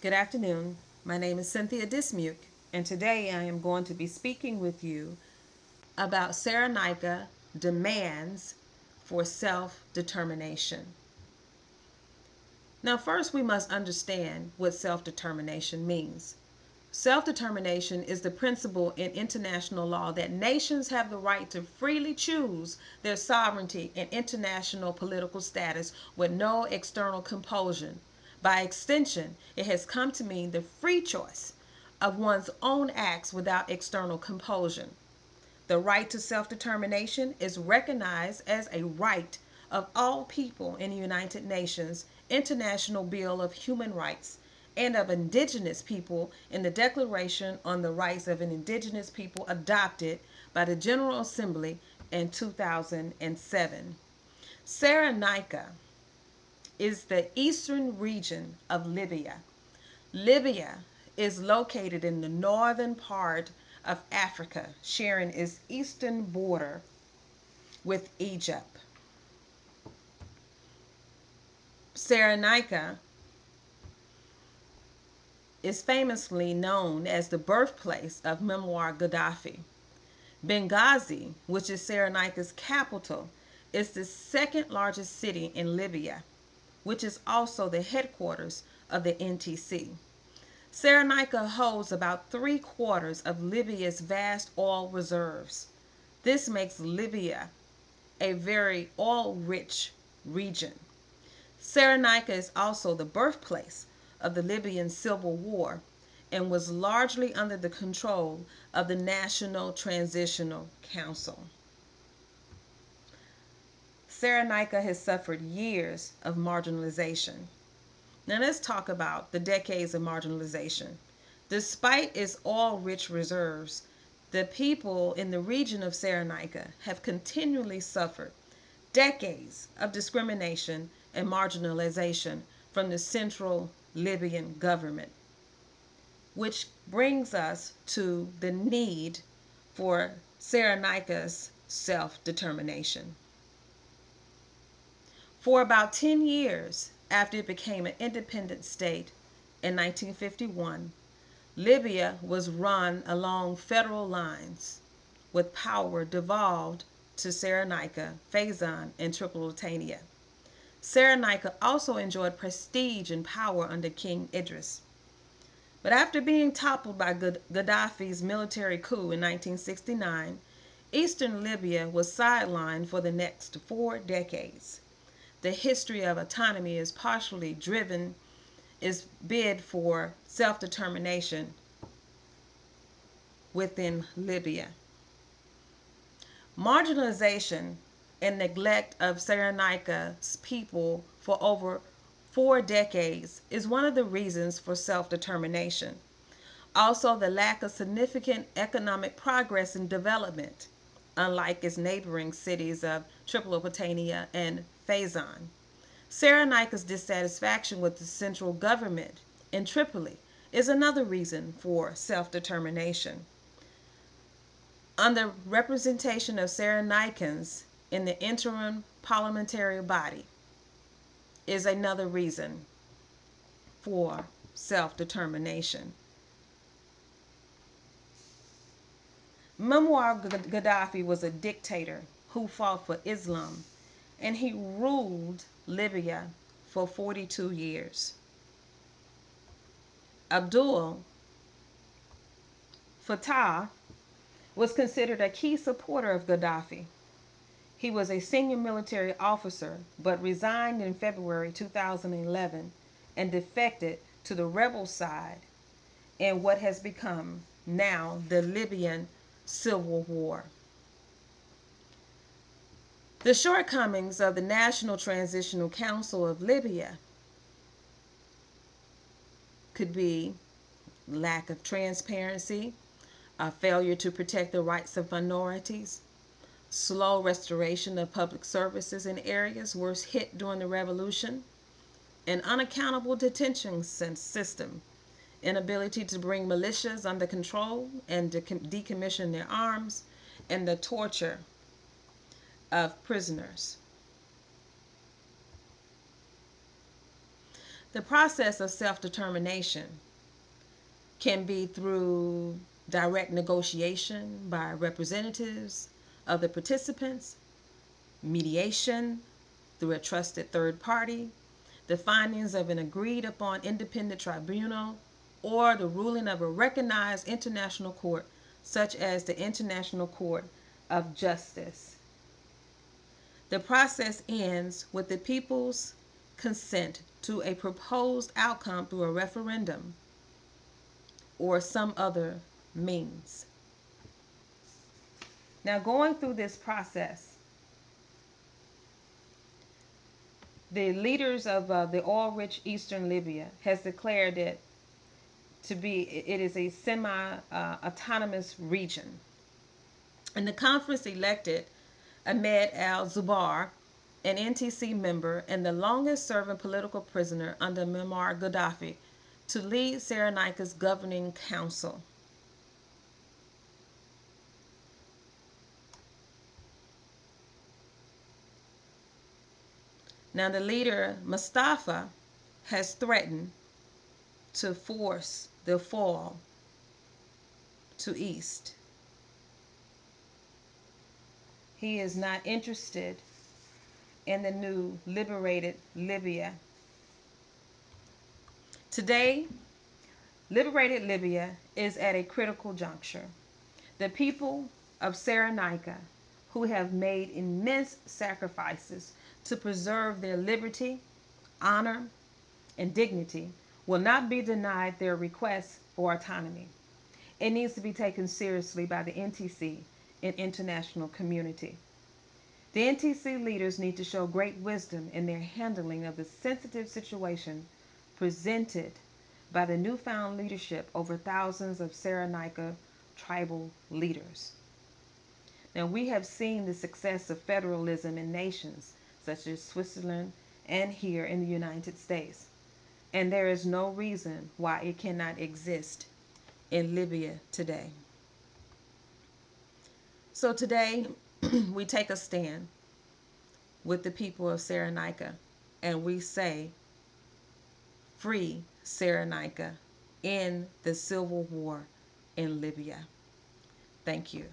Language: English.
Good afternoon. My name is Cynthia Dismuke, and today I am going to be speaking with you about Cyrenaica demands for self-determination. Now, first we must understand what self-determination means. Self-determination is the principle in international law that nations have the right to freely choose their sovereignty and international political status with no external compulsion. By extension, it has come to mean the free choice of one's own acts without external compulsion. The right to self-determination is recognized as a right of all people in the United Nations International Bill of Human Rights and of indigenous people in the Declaration on the Rights of Indigenous People adopted by the General Assembly in 2007. Cyrenaica is the eastern region of Libya. Libya is located in the northern part of Africa, sharing its eastern border with Egypt. Cyrenaica is famously known as the birthplace of Muammar Gaddafi. Benghazi, which is Cyrenaica's capital, is the second largest city in Libya, which is also the headquarters of the NTC. Cyrenaica holds about 3/4 of Libya's vast oil reserves. This makes Libya a very oil-rich region. Cyrenaica is also the birthplace of the Libyan Civil War and was largely under the control of the National Transitional Council. Cyrenaica has suffered years of marginalization. Now let's talk about the decades of marginalization. Despite its oil-rich reserves, the people in the region of Cyrenaica have continually suffered decades of discrimination and marginalization from the central Libyan government, which brings us to the need for Cyrenaica's self-determination. For about 10 years after it became an independent state in 1951, Libya was run along federal lines, with power devolved to Cyrenaica, Hasan, and Tripolitania. Cyrenaica also enjoyed prestige and power under King Idris. But after being toppled by Gaddafi's military coup in 1969, eastern Libya was sidelined for the next 4 decades. The history of autonomy is partially driven its bid for self-determination within Libya. Marginalization and neglect of Cyrenaica's people for over 4 decades is one of the reasons for self-determination. Also, the lack of significant economic progress and development, unlike its neighboring cities of Tripolitania and Hasan. Cyrenaica's dissatisfaction with the central government in Tripoli is another reason for self-determination. Under representation of Cyrenaicans in the interim parliamentary body is another reason for self-determination. Muammar Gaddafi was a dictator who fought for Islam, and he ruled Libya for 42 years. Abdul Fattah was considered a key supporter of Gaddafi. He was a senior military officer but resigned in February 2011 and defected to the rebel side in what has become now the Libyan Civil War. The shortcomings of the National Transitional Council of Libya could be lack of transparency, a failure to protect the rights of minorities, slow restoration of public services in areas worst hit during the revolution, an unaccountable detention system, inability to bring militias under control and decommission their arms, and the torture of prisoners. The process of self-determination can be through direct negotiation by representatives of the participants, mediation through a trusted third party, the findings of an agreed upon independent tribunal, or the ruling of a recognized international court such as the International Court of Justice. The process ends with the people's consent to a proposed outcome through a referendum or some other means. Now, going through this process, the leaders of the oil-rich eastern Libya has declared it it is a semi-autonomous region. And the conference elected Ahmed al-Zubar, an NTC member and the longest-serving political prisoner under Muammar Gaddafi, to lead Cyrenaica's governing council. Now, the leader, Mustafa, has threatened to force the fall to East. He is not interested in the new liberated Libya. Today, liberated Libya is at a critical juncture. The people of Cyrenaica, who have made immense sacrifices to preserve their liberty, honor, and dignity, will not be denied their request for autonomy. It needs to be taken seriously by the NTC and international community. The NTC leaders need to show great wisdom in their handling of the sensitive situation presented by the newfound leadership over thousands of Cyrenaica tribal leaders. Now, we have seen the success of federalism in nations such as Switzerland and here in the United States, and there is no reason why it cannot exist in Libya today. So today, we take a stand with the people of Cyrenaica, and we say, free Cyrenaica in the civil war in Libya. Thank you.